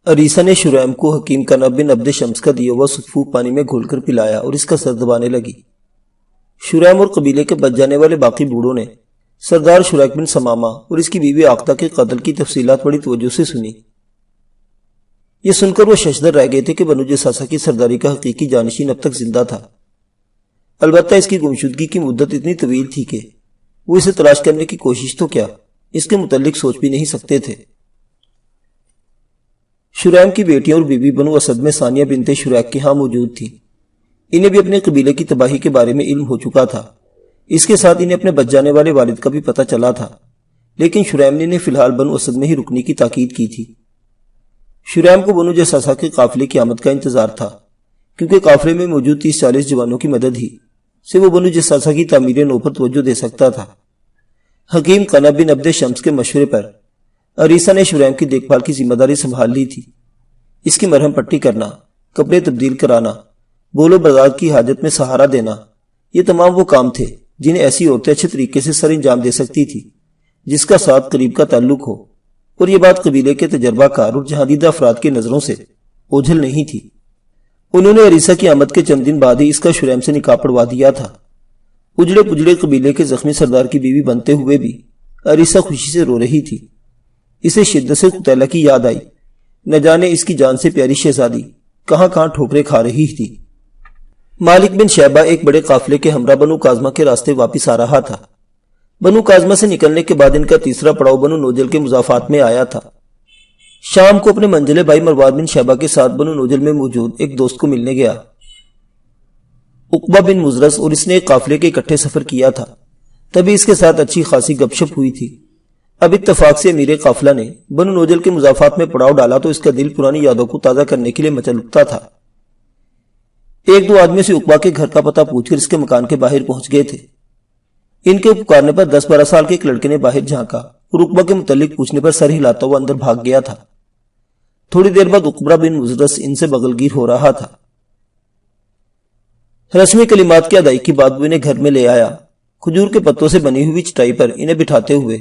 عریسہ نے شریم کو حکیم کنب بن عبد شمس کا دیا ہوا سفوف پانی میں گھول کر پلایا اور اس کا سر دبانے لگی۔ شریم اور قبیلے کے بچ جانے والے باقی بوڑھوں نے سردار شریک بن سمامہ اور اس کی بیوی عاقدہ کے قتل کی تفصیلات بڑی توجہ سے سنی۔ یہ سن کر وہ ششدر رہ گئے تھے کہ بنو جساسہ کی سرداری کا حقیقی جانشین اب تک زندہ تھا، البتہ اس کی گمشدگی کی مدت اتنی طویل تھی کہ وہ اسے تلاش کرنے کی کوشش تو کیا اس کے متعلق سوچ بھی نہیں سکتے تھے۔ شریم کی بیٹیاں اور بیوی بنو اسد میں ثانیہ بنت شریک کے ہاں موجود تھی۔ انہیں بھی اپنے قبیلے کی تباہی کے بارے میں علم ہو چکا تھا، اس کے ساتھ انہیں اپنے بچ جانے والے والد کا بھی پتہ چلا تھا، لیکن شریم نے انہیں فی الحال بنو اسد میں ہی رکنے کی تاکید کی تھی۔ شریم کو بنو جساسہ کے قافلے کی آمد کا انتظار تھا، کیونکہ قافلے میں موجود 30-40 جوانوں کی مدد ہی سے وہ بنو جساسہ کی تعمیر نو پر توجہ دے سکتا تھا۔ حکیم کنب بن عبد شمس کے مشورے پر عریسہ نے شریم کی دیکھ بھال کی ذمہ داری سنبھال لی تھی۔ اس کی مرہم پٹی کرنا، کپڑے تبدیل کرانا، بول و بردار کی حاجت میں سہارا دینا، یہ تمام وہ کام تھے جنہیں ایسی عورتیں اچھے طریقے سے سر انجام دے سکتی تھی جس کا ساتھ قریب کا تعلق ہو، اور یہ بات قبیلے کے تجربہ کار اور جہاندیدہ افراد کی نظروں سے اوجھل نہیں تھی۔ انہوں نے عریسہ کی آمد کے چند دن بعد ہی اس کا شریم سے نکاح پڑوا دیا تھا۔ اجڑے پجڑے قبیلے کے زخمی سردار کی بیوی بنتے ہوئے بھی عریسہ خوشی سے رو رہی تھی۔ اسے شدت سے قتیلہ کی یاد آئی، نہ جانے اس کی جان سے پیاری شہزادی کہاں کہاں ٹھوکریں کھا رہی تھی۔ مالک بن شیبہ ایک بڑے قافلے کے ہمراہ بنو کاظمہ کے راستے واپس آ رہا تھا۔ بنو کاظمہ سے نکلنے کے بعد ان کا تیسرا پڑاؤ بنو نوجل کے مضافات میں آیا تھا۔ شام کو اپنے منزل بھائی مروان بن شیبہ کے ساتھ بنو نوجل میں موجود ایک دوست کو ملنے گیا۔ عقبہ بن مزرس اور اس نے ایک قافلے کے اکٹھے سفر کیا تھا، تبھی اس کے ساتھ اچھی خاصی گپ شپ ہوئی تھی۔ اب اتفاق سے امیر قافلہ نے بنو نوجل کے مضافات میں پڑاؤ ڈالا تو اس کا دل پرانی یادوں کو تازہ کرنے کے لیے مچل اٹھتا تھا۔ ایک دو آدمی سے عقبہ کے گھر کا پتہ پوچھ کر اس کے مکان کے باہر پہنچ گئے تھے۔ ان کے پکارنے پر 10-12 سال کے ایک لڑکے نے باہر جھانکا اور عقبہ کے متعلق پوچھنے پر سر ہلاتا ہوا اندر بھاگ گیا تھا۔ تھوڑی دیر بعد عقبہ بن مزرس ان سے بغل گیر ہو رہا تھا۔ رسمی کلمات کی ادائیگی کے بعد وہ انہیں گھر میں لے آیا۔ کھجور کے پتوں سے بنی ہوئی چٹائی پر انہیں بٹھاتے ہوئے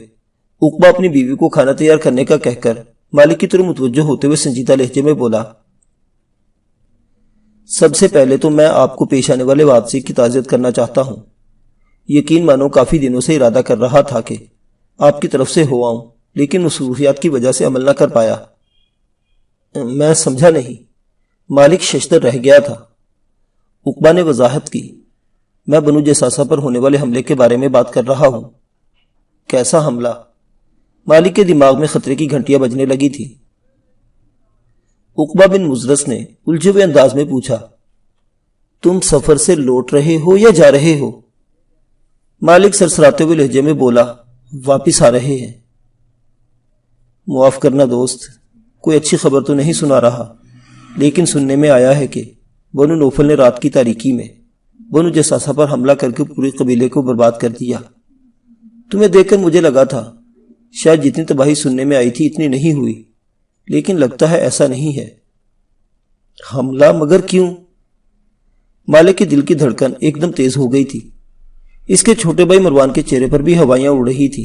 عقبہ اپنی بیوی کو کھانا تیار کرنے کا کہہ کر مالک کی طرف متوجہ ہوتے ہوئے سنجیدہ لہجے میں بولا، سب سے پہلے تو میں آپ کو پیش آنے والے حادثے کی تعزیت کرنا چاہتا ہوں۔ یقین مانو کافی دنوں سے ارادہ کر رہا تھا کہ آپ کی طرف سے ہو آؤں، لیکن مصروفیات کی وجہ سے عمل نہ کر پایا۔ میں سمجھا نہیں۔ مالک ششدر رہ گیا تھا۔ عقبہ نے وضاحت کی، میں بنو جساسہ پر ہونے والے حملے کے بارے میں بات کر رہا ہوں۔ کیسا حملہ؟ مالک کے دماغ میں خطرے کی گھنٹیاں بجنے لگی تھی۔ عقبہ بن مزرس نے الجھے ہوئے انداز میں پوچھا، تم سفر سے لوٹ رہے ہو یا جا رہے ہو؟ مالک سرسراتے ہوئے لہجے میں بولا، واپس آ رہے ہیں۔ معاف کرنا دوست، کوئی اچھی خبر تو نہیں سنا رہا، لیکن سننے میں آیا ہے کہ بنو نوفل نے رات کی تاریکی میں بنو جساسہ پر حملہ کر کے پورے قبیلے کو برباد کر دیا۔ تمہیں دیکھ کر مجھے لگا تھا شاید جتنی تباہی سننے میں آئی تھی اتنی نہیں ہوئی، لیکن لگتا ہے ایسا نہیں ہے۔ حملہ؟ مگر کیوں؟ مالک کے دل کی دھڑکن ایک دم تیز ہو گئی تھی۔ اس کے چھوٹے بھائی مروان کے چہرے پر بھی ہوائیاں اڑ رہی تھی۔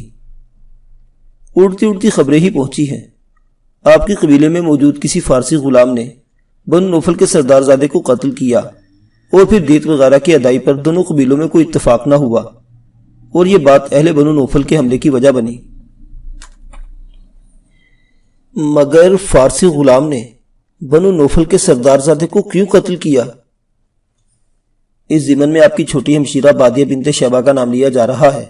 اڑتی اڑتی خبریں ہی پہنچی ہیں، آپ کے قبیلے میں موجود کسی فارسی غلام نے بنو نوفل کے سردار زادے کو قتل کیا، اور پھر دیت وغیرہ کی ادائی پر دونوں قبیلوں میں کوئی اتفاق نہ ہوا، اور یہ بات اہل بنو نوفل کے حملے کی وجہ بنی۔ مگر فارسی غلام نے بنو نوفل کے سردار زادے کو کیوں قتل کیا؟ اس ضمن میں آپ کی چھوٹی ہمشیرہ بادیہ بنت شیبہ کا نام لیا جا رہا ہے۔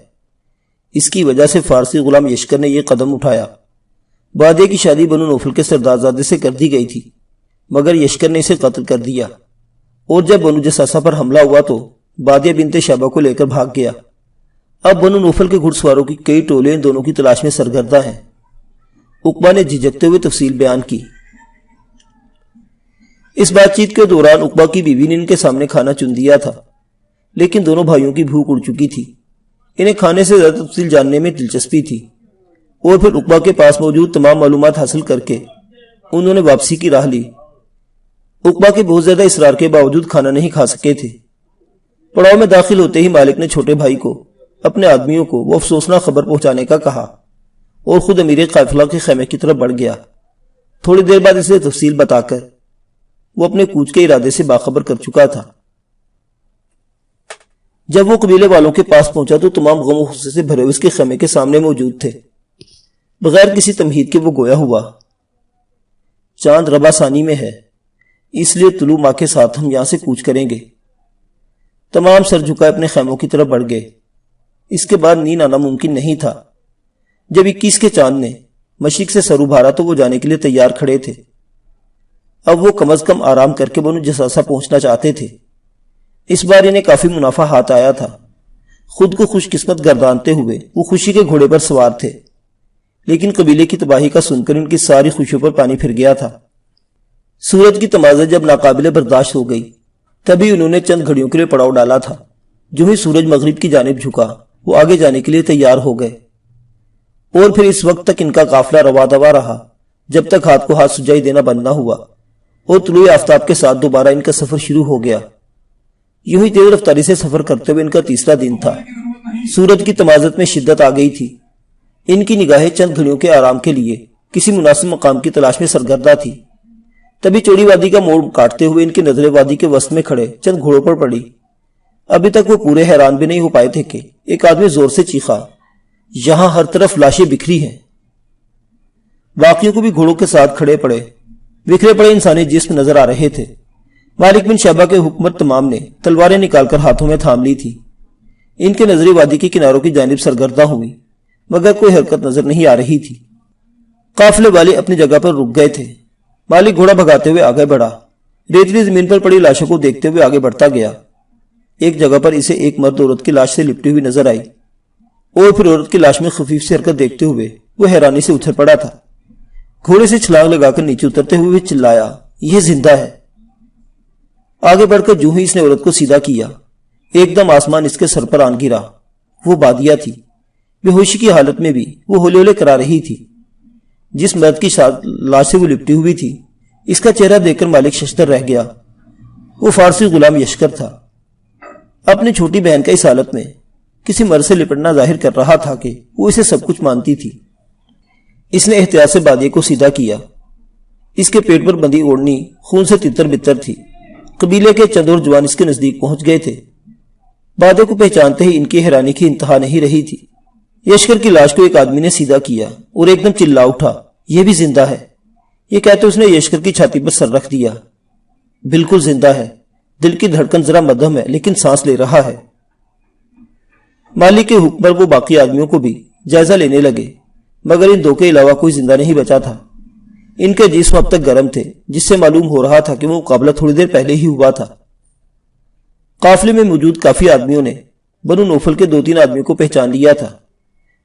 اس کی وجہ سے فارسی غلام یشکر نے یہ قدم اٹھایا۔ بادیہ کی شادی بنو نوفل کے سردار زادے سے کر دی گئی تھی، مگر یشکر نے اسے قتل کر دیا، اور جب بنو جساسہ پر حملہ ہوا تو بادیہ بنت شیبہ کو لے کر بھاگ گیا۔ اب بنو نوفل کے گھڑ سواروں کی کئی ٹولے ان دونوں کی تلاش میں سرگردہ ہیں۔ عقبہ نے جھجکتے ہوئے تفصیل بیان کی۔ اس بات چیت کے دوران عقبہ کی بیوی نے ان کے سامنے کھانا چن دیا تھا، لیکن دونوں بھائیوں کی بھوک اڑ چکی تھی۔ انہیں کھانے سے زیادہ تفصیل جاننے میں دلچسپی تھی، اور پھر عقبہ کے پاس موجود تمام معلومات حاصل کر کے انہوں نے واپسی کی راہ لی۔ عقبہ کے بہت زیادہ اصرار کے باوجود کھانا نہیں کھا سکے تھے۔ پڑاؤ میں داخل ہوتے ہی مالک نے چھوٹے بھائی کو اپنے آدمیوں کو وہ افسوسناک خبر پہنچانے کا کہا، اور خود امیر قافلہ کے خیمے کی طرف بڑھ گیا۔ تھوڑی دیر بعد اسے تفصیل بتا کر وہ اپنے کوچ کے ارادے سے باخبر کر چکا تھا۔ جب وہ قبیلے والوں کے پاس پہنچا تو تمام غم و غصے سے بھرے ہوئے اس کے خیمے کے سامنے موجود تھے۔ بغیر کسی تمہید کے وہ گویا ہوا، چاند ربع ثانی میں ہے، اس لیے طلوع ماہ کے ساتھ ہم یہاں سے کوچ کریں گے۔ تمام سر جھکائے اپنے خیموں کی طرف بڑھ گئے۔ اس کے بعد نیند آنا ممکن نہیں تھا۔ جب 21 کے چاند نے مشرق سے سر ابھارا تو وہ جانے کے لیے تیار کھڑے تھے۔ اب وہ کم از کم آرام کر کے بنو جساسا پہنچنا چاہتے تھے۔ اس بار انہیں کافی منافع ہاتھ آیا تھا۔ خود کو خوش قسمت گردانتے ہوئے وہ خوشی کے گھوڑے پر سوار تھے، لیکن قبیلے کی تباہی کا سن کر ان کی ساری خوشیوں پر پانی پھر گیا تھا۔ سورج کی تمازت جب ناقابل برداشت ہو گئی تبھی انہوں نے چند گھڑیوں کے لیے پڑاؤ ڈالا تھا۔ جو ہی سورج مغرب کی جانب جھکا وہ آگے جانے کے لیے تیار ہو گئے، اور پھر اس وقت تک ان کا قافلہ روا دوا رہا جب تک ہاتھ کو ہاتھ سجائی دینا بند نہ ہوا، اور طلوع آفتاب کے ساتھ دوبارہ ان کا سفر شروع ہو گیا۔ یوں ہی تیز رفتاری سے سفر کرتے ہوئے ان کا تیسرا دن تھا۔ سورج کی تمازت میں شدت آ گئی تھی۔ ان کی نگاہیں چند گھڑیوں کے آرام کے لیے کسی مناسب مقام کی تلاش میں سرگردہ تھی۔ تبھی چوڑی وادی کا موڑ کاٹتے ہوئے ان کی نظریں وادی کے وسط میں کھڑے چند گھوڑوں پر پڑی۔ ابھی تک وہ پورے حیران بھی نہیں ہو پائے تھے کہ ایک آدمی زور سے چیخا، یہاں ہر طرف لاشیں بکھری ہیں۔ باقیوں کو بھی گھوڑوں کے ساتھ بکھرے پڑے انسانی جسم نظر آ رہے تھے۔ مالک بن شعبہ کے حکمت تمام نے تلواریں نکال کر ہاتھوں میں تھام لی تھی۔ ان کے نظریں وادی کے کناروں کی جانب سرگردہ ہوئی، مگر کوئی حرکت نظر نہیں آ رہی تھی۔ قافلے والے اپنی جگہ پر رک گئے تھے۔ مالک گھوڑا بھگاتے ہوئے آگے بڑھا، ریتلی زمین پر پڑی لاشوں کو دیکھتے ہوئے آگے بڑھتا گیا۔ ایک جگہ پر اسے ایک مرد عورت کی لاش سے لپٹی ہوئی نظر آئی، اور پھر عورت کی لاش میں خفیف سی حرکت دیکھتے ہوئے وہ حیرانی سے اتر پڑا تھا۔ گھوڑے سے چھلانگ لگا کر نیچے اترتے ہوئے چلایا، یہ زندہ ہے۔ آگے بڑھ کر جو ہی اس نے عورت کو سیدھا کیا، ایک دم آسمان اس کے سر پر آن گرا۔ وہ بادیہ تھی۔ بے ہوشی کی حالت میں بھی وہ ہولے ہولے کرا رہی تھی۔ جس مرد کی لاش سے وہ لپٹی ہوئی تھی، اس کا چہرہ دیکھ کر مالک ششدر رہ گیا۔ وہ فارسی غلام یشکر تھا۔ اپنی چھوٹی بہن کا اس حالت میں کسی مرد سے لپٹنا ظاہر کر رہا تھا کہ وہ اسے سب کچھ مانتی تھی۔ اس نے احتیاط سے بادیہ کو سیدھا کیا۔ اس کے پیٹ پر بندھی اوڑھنی خون سے تتر بتر تھی۔ قبیلے کے چند اور جوان اس کے نزدیک پہنچ گئے تھے۔ بادیہ کو پہچانتے ہی ان کی حیرانی کی انتہا نہیں رہی تھی۔ یشکر کی لاش کو ایک آدمی نے سیدھا کیا اور ایک دم چلا اٹھا، یہ بھی زندہ ہے۔ یہ کہتے اس نے یشکر کی چھاتی پر سر رکھ دیا۔ بالکل زندہ ہے، دل کی دھڑکن ذرا مدھم ہے لیکن سانس لے رہا ہے۔ مالک کے حکم پر وہ باقی آدمیوں کو بھی جائزہ لینے لگے، مگر ان دو کے علاوہ کوئی زندہ نہیں بچا تھا۔ ان کے جسم اب تک گرم تھے، جس سے معلوم ہو رہا تھا کہ وہ مقابلہ تھوڑی دیر پہلے ہی ہوا تھا۔ قافلے میں موجود کافی آدمیوں نے بنو نوفل کے 2-3 آدمیوں کو پہچان لیا تھا،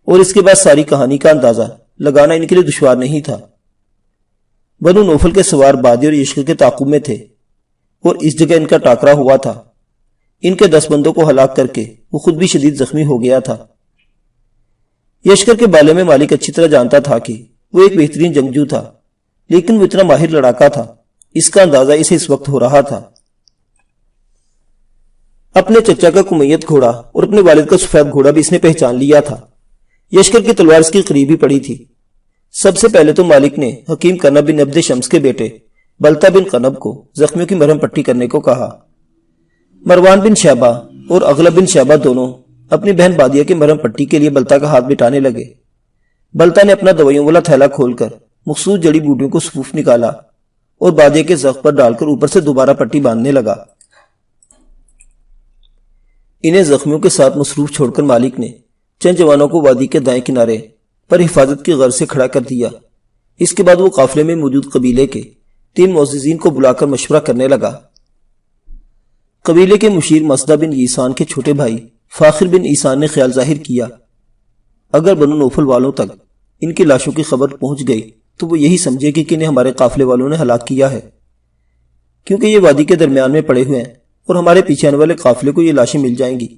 اور اس کے بعد ساری کہانی کا اندازہ لگانا ان کے لیے دشوار نہیں تھا۔ بنو نوفل کے سوار بادیہ اور یشکر کے تعاقب میں تھے، اور اس جگہ ان کا ٹاکرا ہوا تھا۔ ان کے 10 بندوں کو ہلاک کر کے وہ خود بھی شدید زخمی ہو گیا تھا۔ یشکر کے بارے میں مالک اچھی طرح جانتا تھا کہ وہ ایک بہترین جنگجو تھا، لیکن وہ اتنا ماہر لڑاکا تھا، اس کا اندازہ اسے اس وقت ہو رہا تھا۔ اپنے چچا کا کمیت گھوڑا اور اپنے والد کا سفید گھوڑا بھی اس نے پہچان لیا تھا۔ یشکر کی تلوار اس کی قریب ہی پڑی تھی۔ سب سے پہلے تو مالک نے حکیم قنب بن عبد شمس کے بیٹے بلتا بن قنب کو زخمیوں کی مرہم پٹی کرنے کو کہا۔ مروان بن شعبہ اور اغلب بن شعبہ دونوں اپنی بہن بادیہ کے مرہم پٹی کے لیے بلتا کا ہاتھ بٹانے لگے۔ بلتا نے اپنا دوائیوں والا تھیلا کھول کر مخصوص جڑی بوٹیوں کو صفوف نکالا اور بادیہ کے زخم پر ڈال کر اوپر سے دوبارہ پٹی باندھنے لگا۔ انہیں زخمیوں کے ساتھ مصروف چھوڑ کر مالک نے چند جوانوں کو وادی کے دائیں کنارے پر حفاظت کی غرض سے کھڑا کر دیا۔ اس کے بعد وہ قافلے میں موجود قبیلے کے 3 معززین کو بلا کر مشورہ کرنے لگا۔ قبیلے کے مشیر مسدہ بن عیسان کے چھوٹے بھائی فاخر بن عیسان نے خیال ظاہر کیا، اگر بنو نوفل والوں تک ان کی لاشوں کی خبر پہنچ گئی تو وہ یہی سمجھے کہ انہیں ہمارے قافلے والوں نے ہلاک کیا ہے، کیونکہ یہ وادی کے درمیان میں پڑے ہوئے ہیں اور ہمارے پیچھے آنے والے قافلے کو یہ لاشیں مل جائیں گی۔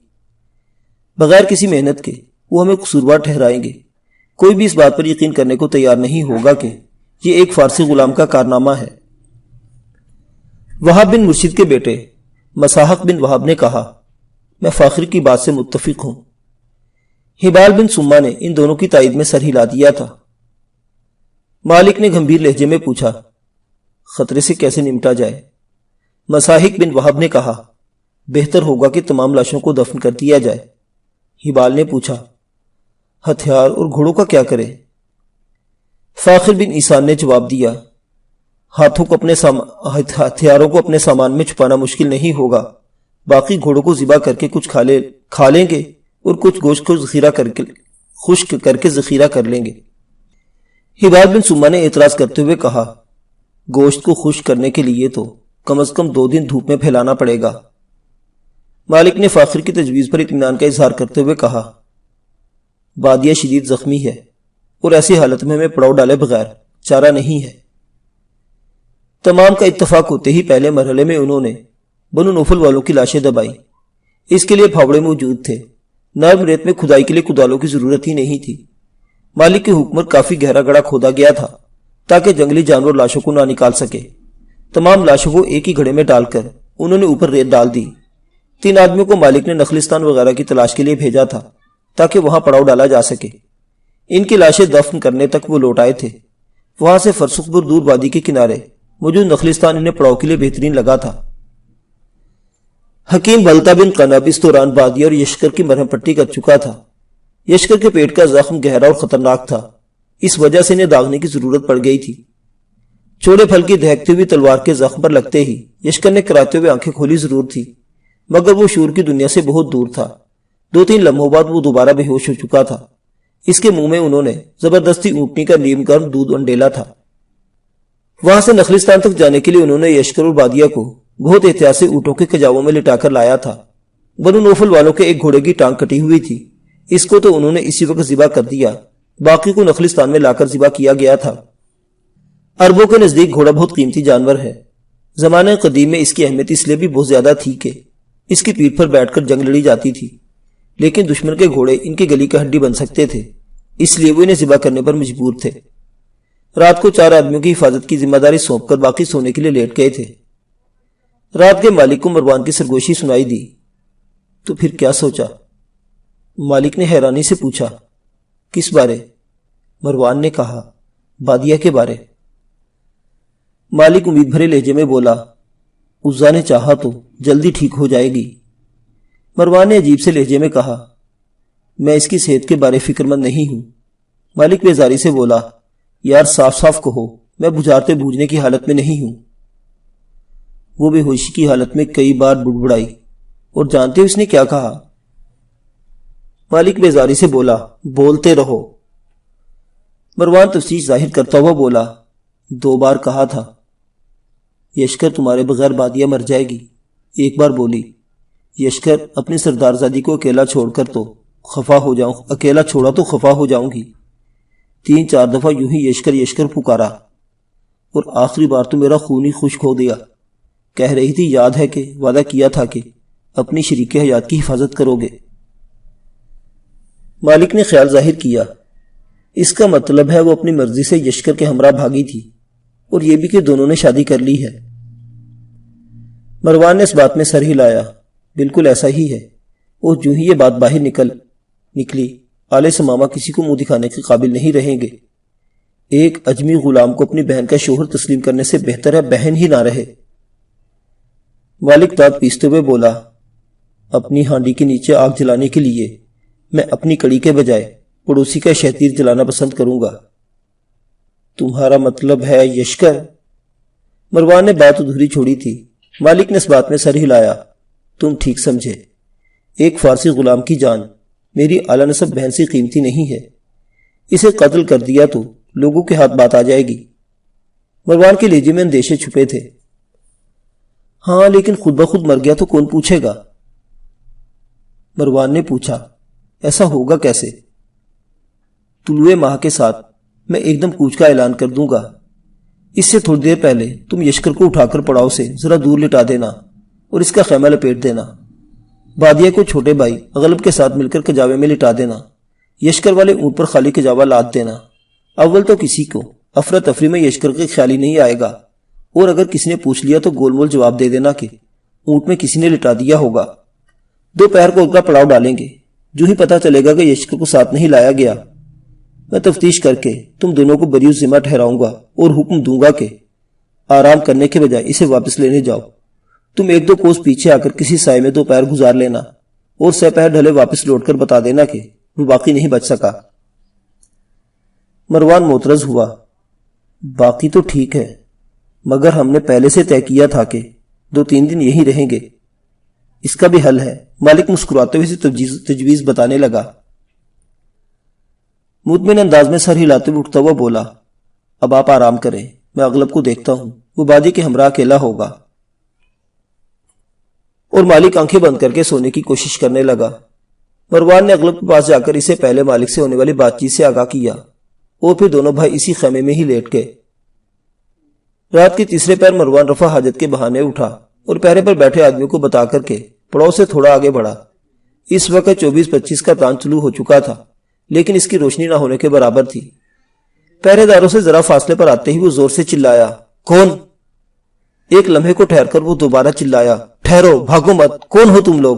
بغیر کسی محنت کے وہ ہمیں قصوروار ٹھہرائیں گے۔ کوئی بھی اس بات پر یقین کرنے کو تیار نہیں ہوگا کہ یہ ایک فارسی غلام کا کارنامہ ہے۔ وہاب بن مرشد کے بیٹے مساحق بن وہاب نے کہا، میں فاخر کی بات سے متفق ہوں۔ ہبال بن سما نے ان دونوں کی تائید میں سر ہلا دیا تھا۔ مالک نے گھمبیر لہجے میں پوچھا، خطرے سے کیسے نمٹا جائے؟ مساحق بن وہب نے کہا، بہتر ہوگا کہ تمام لاشوں کو دفن کر دیا جائے۔ ہبال نے پوچھا، ہتھیار اور گھوڑوں کا کیا کرے؟ فاخر بن عیسان نے جواب دیا، ہتھیاروں کو اپنے سامان میں چھپانا مشکل نہیں ہوگا، باقی گھوڑوں کو ذبح کر کے کچھ کھا لیں گے اور کچھ گوشت کو خشک کر کے ذخیرہ کر لیں گے۔ ہبال بن سما نے اعتراض کرتے ہوئے کہا، گوشت کو خشک کرنے کے لیے تو کم از کم 2 دن دھوپ میں پھیلانا پڑے گا۔ مالک نے فاخر کی تجویز پر اطمینان کا اظہار کرتے ہوئے کہا، بادیہ شدید زخمی ہے اور ایسی حالت میں ہمیں پڑاؤ ڈالے بغیر چارہ نہیں ہے۔ تمام کا اتفاق ہوتے ہی پہلے مرحلے میں انہوں نے بنو نوفل والوں کی لاشیں دبائی۔ اس کے لیے پھاوڑے موجود تھے، نرم ریت میں کھدائی کے لیے کدالوں کی ضرورت ہی نہیں تھی۔ مالک کے حکم پر کافی گہرا گڑھا کھودا گیا تھا تاکہ جنگلی جانور لاشوں کو نہ نکال سکے۔ تمام لاشوں کو ایک ہی گھڑے میں ڈال کر انہوں نے اوپر ریت ڈال دی۔ 3 آدمیوں کو مالک نے نخلستان وغیرہ کی تلاش کے لیے بھیجا تھا تاکہ وہاں پڑاؤ ڈالا جا سکے۔ ان کی لاشیں دفن کرنے تک وہ لوٹ آئے تھے۔ وہاں سے فرسخ پر دور وادی کے کنارے موجود نخلستان انہیں پڑاؤ کے لیے بہترین لگا تھا۔ حکیم بلتا بن قنب اس دوران بادیہ اور یشکر کی مرہم پٹی کر چکا تھا۔ یشکر کے پیٹ کا زخم گہرا اور خطرناک تھا، اس وجہ سے انہیں داغنے کی ضرورت پڑ گئی تھی۔ چوڑے پھل کی دہکتی ہوئی تلوار کے زخم پر لگتے ہی یشکر نے کراتے ہوئے آنکھیں کھولی ضرور تھی، مگر وہ شعور کی دنیا سے بہت دور تھا۔ 2-3 لمحوں بعد وہ دوبارہ بے ہوش ہو چکا تھا۔ اس کے منہ میں انہوں نے زبردستی اونٹنی کا نیم گرم دودھ انڈیلا تھا۔ وہاں سے نخلستان تک جانے کے لیے انہوں نے یشکر اور بادیہ کو بہت احتیاط سے اونٹوں کے کجاووں میں لٹا کر لایا تھا۔ بنو نوفل والوں کے ایک گھوڑے کی ٹانگ کٹی ہوئی تھی، اس کو تو انہوں نے اسی وقت ذبح کر دیا، باقی کو نخلستان میں لا کر ذبح کیا گیا تھا۔ عربوں کے نزدیک گھوڑا بہت قیمتی جانور ہے۔ زمانہ قدیم میں اس کی اہمیت اس لیے بھی بہت زیادہ تھی کہ اس کی پیٹھ پر بیٹھ کر جنگ لڑی جاتی تھی، لیکن دشمن کے گھوڑے ان کی گلی کا ہڈی بن سکتے تھے، اس لیے وہ انہیں ذبح کرنے پر مجبور تھے۔ رات کو 4 آدمیوں کی حفاظت کی ذمہ داری سونپ کر باقی سونے کے لیے لیٹ گئے تھے۔ رات کے مالک کو مروان کی سرگوشی سنائی دی تو پھر کیا سوچا؟ مالک نے حیرانی سے پوچھا، کس بارے؟ مروان نے کہا، بادیہ کے بارے۔ مالک امید بھرے لہجے میں بولا، عزا نے چاہا تو جلدی ٹھیک ہو جائے گی۔ مروان نے عجیب سے لہجے میں کہا، میں اس کی صحت کے بارے فکر مند نہیں ہوں۔ مالک بیزاری سے بولا، یار صاف صاف کہو، میں بجھارتے بوجھنے کی حالت میں نہیں ہوں۔ وہ بے ہوشی کی حالت میں کئی بار بڑبڑائی، اور جانتے ہو اس نے کیا کہا؟ مالک بیزاری سے بولا، بولتے رہو۔ مروان تفصیل ظاہر کرتا ہوا بولا، 2 بار کہا تھا یشکر تمہارے بغیر بادیہ مر جائے گی۔ 1 بار بولی، یشکر اپنی سردارزادی کو اکیلا چھوڑ کر تو خفا ہو جاؤں، اکیلا چھوڑا تو خفا ہو جاؤں گی۔ 3-4 دفعہ یوں ہی یشکر یشکر پکارا، اور آخری بار تو میرا خون ہی خشک ہو دیا۔ کہہ رہی تھی یاد ہے کہ وعدہ کیا تھا کہ اپنی شریک حیات کی حفاظت کرو گے۔ مالک نے خیال ظاہر کیا، اس کا مطلب ہے وہ اپنی مرضی سے یشکر کے ہمراہ بھاگی تھی، اور یہ بھی کہ دونوں نے شادی کر لی ہے۔ مروان نے اس بات میں سر ہلایا، بالکل ایسا ہی ہے، اور جو ہی یہ بات باہر نکلی، آل سمامہ کسی کو منہ دکھانے کے قابل نہیں رہیں گے۔ ایک اجمی غلام کو اپنی بہن کا شوہر تسلیم کرنے سے بہتر ہے بہن ہی نہ رہے۔ مالک دانت پیستے ہوئے بولا، اپنی ہانڈی کے نیچے آگ جلانے کے لیے میں اپنی کڑی کے بجائے پڑوسی کا شہتیر جلانا پسند کروں گا۔ تمہارا مطلب ہے یشکر؟ مروان نے بات ادھوری چھوڑی تھی۔ مالک نے اس بات میں سر ہلایا، تم ٹھیک سمجھے، ایک فارسی غلام کی جان میری اعلیٰ نسب بہن سے قیمتی نہیں ہے، اسے قتل کر دیا تو لوگوں کے ہاتھ بات آ جائے گی۔ مروان کے لہجے میں اندیشے چھپے تھے۔ ہاں لیکن خود بخود مر گیا تو کون پوچھے گا؟ مروان نے پوچھا، ایسا ہوگا کیسے؟ طلوع ماہ کے ساتھ میں ایک دم کوچ کا اعلان کر دوں گا۔ اس سے تھوڑی دیر پہلے تم یشکر کو اٹھا کر پڑاؤ سے ذرا دور لٹا دینا اور اس کا خیمہ لپیٹ دینا۔ بادیہ کو چھوٹے بھائی غلب کے ساتھ مل کر کجاوے میں لٹا دینا۔ یشکر والے اونٹ پر خالی کجاوا لاد دینا۔ اول تو کسی کو افراتفری میں یشکر کے خیال ہی نہیں آئے گا، اور اگر کسی نے پوچھ لیا تو گول مول جواب دے دینا کہ اونٹ میں کسی نے لٹا دیا ہوگا۔ دوپہر کو ان کا پڑاؤ ڈالیں گے۔ جو ہی پتہ چلے گا کہ یشکر کو ساتھ نہیں لایا گیا، میں تفتیش کر کے تم دونوں کو بری ذمہ ٹھہراؤں گا اور حکم دوں گا کہ آرام کرنے کے بجائے اسے واپس لینے جاؤ۔ تم 1-2 کوس پیچھے آ کر کسی سائے میں دوپہر گزار لینا اور سپہر ڈھلے واپس لوٹ کر بتا دینا کہ وہ باقی نہیں بچ سکا۔ مروان معترض ہوا، باقی تو ٹھیک ہے، مگر ہم نے پہلے سے طے کیا تھا کہ 2-3 دن یہی رہیں گے۔ اس کا بھی حل ہے، مالک مسکراتے ہوئے تجویز بتانے لگا۔ مطمئن انداز میں سر ہلاتے ہوئے اٹھتا ہوا بولا، اب آپ آرام کریں، میں اغلب کو دیکھتا ہوں، وہ بادی کے ہمراہ اکیلا ہوگا۔ اور مالک آنکھیں بند کر کے سونے کی کوشش کرنے لگا۔ مروان نے اغلب کے پاس جا کر اسے پہلے مالک سے ہونے والی بات چیت سے آگاہ کیا اور پھر دونوں بھائی اسی خیمے میں ہی لیٹ گئے۔ رات کے تیسرے پہر مروان رفع حاجت کے بہانے اٹھا اور پہرے پر بیٹھے آدمیوں کو بتا کر کے پڑاؤ سے تھوڑا آگے بڑھا۔ اس وقت 24-25 کا تان طلوع ہو چکا تھا، لیکن اس کی روشنی نہ ہونے کے برابر تھی۔ پہرے داروں سے ذرا فاصلے پر آتے ہی وہ زور سے چلایا، کون؟ ایک لمحے کو ٹھہر کر وہ دوبارہ چلایا، ٹھہرو، بھاگو مت، کون ہو تم لوگ؟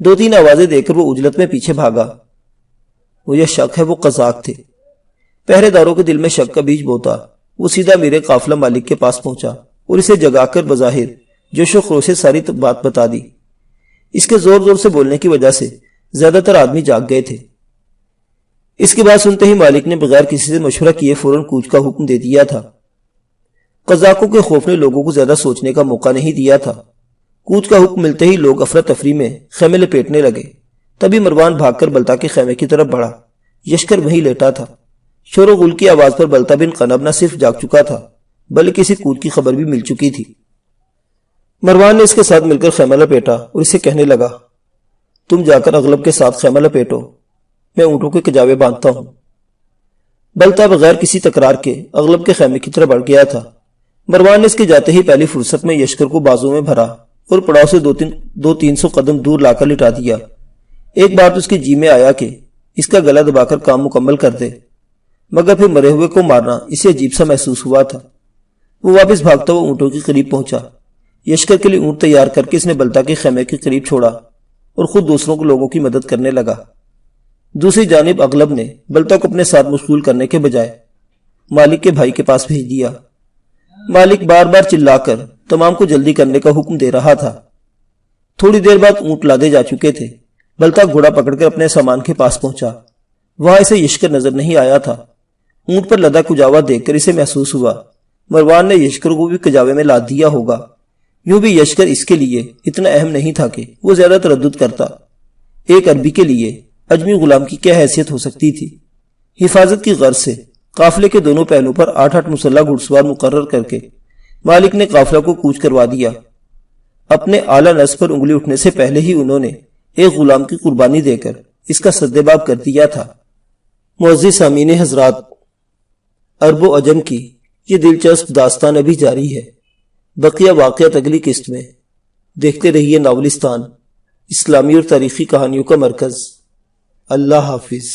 2-3 آوازیں دے کر وہ اجلت میں پیچھے بھاگا۔ مجھے شک ہے وہ قزاق تھے۔ پہرے داروں کے دل میں شک کا بیج بوتا۔ وہ سیدھا میرے قافلہ مالک کے پاس پہنچا اور اسے جگا کر بظاہر جوش و خروش سے ساری بات بتا دی۔ اس کے زور زور سے بولنے کی وجہ سے زیادہ تر آدمی جاگ گئے تھے۔ اس کی بات سنتے ہی مالک نے بغیر کسی سے مشورہ کیے فوراً کوچ کا حکم دے دیا تھا۔ قزاقوں کے خوف نے لوگوں کو زیادہ سوچنے کا موقع نہیں دیا تھا۔ کوچ کا حکم ملتے ہی لوگ افراتفری میں خیمے لپیٹنے لگے۔ تبھی مروان بھاگ کر بلتا کے خیمے کی طرف بڑھا۔ یشکر وہیں لیٹا تھا۔ شور و غل کی آواز پر بلتا بن قنب نہ صرف جاگ چکا تھا بلکہ اسے کوچ کی خبر بھی مل چکی تھی۔ مروان نے اس کے ساتھ مل کر خیمہ لپیٹا اور اسے کہنے لگا، تم جا کر اغلب کے ساتھ خیمہ لپیٹو، میں اونٹوں کے کجاوے باندھتا ہوں۔ بلتا بغیر کسی تکرار کے اغلب کے خیمے کی طرف بڑھ گیا تھا۔ مروان نے اس کے جاتے ہی پہلی فرصت میں یشکر کو بازو میں بھرا اور پڑاؤ سے 200-300 قدم دور لا کر لٹا دیا۔ ایک بار تو اس کے جی میں آیا کہ اس کا گلا دبا کر کام مکمل کر دے، مگر پھر مرے ہوئے کو مارنا اسے عجیب سا محسوس ہوا تھا۔ وہ واپس بھاگتا ہوا اونٹوں کے قریب پہنچا۔ یشکر کے لیے اونٹ تیار کر کے اس نے بلتا کے خیمے کے قریب چھوڑا اور خود دوسروں کو لوگوں کی مدد کرنے لگا۔ دوسری جانب اغلب نے بلتا کو اپنے ساتھ مشغول کرنے کے بجائے مالک کے بھائی کے پاس بھیج دیا۔ مالک بار بار چلا کر تمام کو جلدی کرنے کا حکم دے رہا تھا۔ تھوڑی دیر بعد اونٹ لادے جا چکے تھے۔ بلتا گھوڑا پکڑ کر اپنے سامان کے پاس پہنچا۔ وہاں اسے یشکر نظر نہیں آیا تھا۔ اونٹ پر لدا کجاوا دیکھ کر اسے محسوس ہوا مروان نے یشکر کو بھی کجاوے میں لاد دیا ہوگا۔ یوں بھی یشکر اس کے لیے اتنا اہم نہیں تھا کہ وہ زیادہ تردد کرتا۔ ایک عربی کے لیے اجمی غلام کی کیا حیثیت ہو سکتی تھی؟ حفاظت کی غرض سے قافلے کے دونوں پہلوں پر 8-8 مسلح گھڑ سوار مقرر کر کے مالک نے قافلہ کو کوچ کروا دیا۔ اپنے اعلیٰ نسب پر انگلی اٹھنے سے پہلے ہی انہوں نے ایک غلام کی قربانی دے کر اس کا سدباب کر دیا تھا۔ معزز سامعین حضرات، عرب و عجم کی یہ دلچسپ داستان ابھی جاری ہے۔ بقیہ واقعات اگلی قسط میں۔ دیکھتے رہیے ناولستان، اسلامی اور تاریخی کہانیوں کا مرکز۔ اللہ حافظ۔